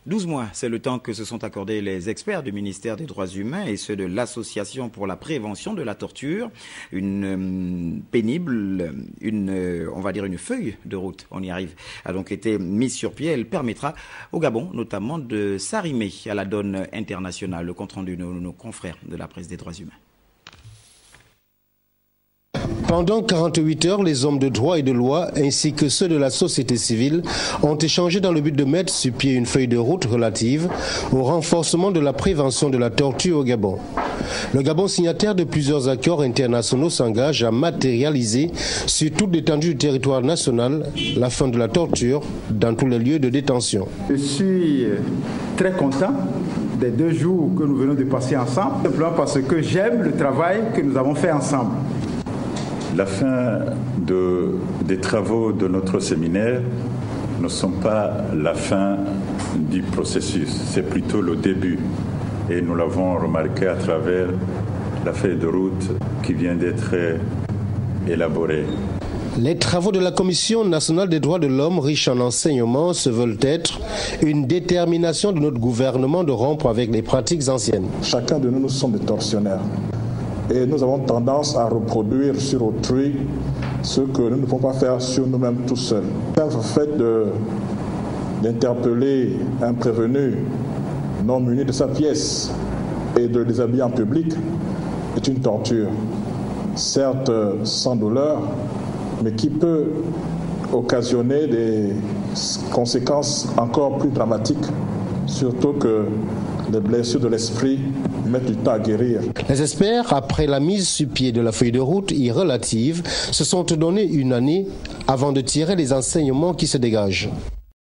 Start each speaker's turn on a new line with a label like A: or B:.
A: 12 mois, c'est le temps que se sont accordés les experts du ministère des Droits humains et ceux de l'Association pour la prévention de la torture. Une on va dire une feuille de route, on y arrive, a donc été mise sur pied. Elle permettra au Gabon notamment de s'arrimer à la donne internationale. Le compte-rendu de nos confrères de la presse des droits humains.
B: Pendant 48 heures, les hommes de droit et de loi, ainsi que ceux de la société civile, ont échangé dans le but de mettre sur pied une feuille de route relative au renforcement de la prévention de la torture au Gabon. Le Gabon, signataire de plusieurs accords internationaux, s'engage à matérialiser sur toute l'étendue du territoire national la fin de la torture dans tous les lieux de détention.
C: Je suis très content des 2 jours que nous venons de passer ensemble, simplement parce que j'aime le travail que nous avons fait ensemble.
D: La fin des travaux de notre séminaire ne sont pas la fin du processus, c'est plutôt le début. Et nous l'avons remarqué à travers la feuille de route qui vient d'être élaborée.
B: Les travaux de la Commission nationale des droits de l'homme, riche en enseignements, se veulent être une détermination de notre gouvernement de rompre avec les pratiques anciennes.
E: Chacun de nous sommes des tortionnaires. Et nous avons tendance à reproduire sur autrui ce que nous ne pouvons pas faire sur nous-mêmes tout seuls. Le fait d'interpeller un prévenu non muni de sa pièce et de le déshabiller en public est une torture, certes sans douleur, mais qui peut occasionner des conséquences encore plus dramatiques, surtout que les blessures de l'esprit mettent du temps à guérir.
B: Les experts, après la mise sur pied de la feuille de route relative, se sont donné une année avant de tirer les enseignements qui se dégagent.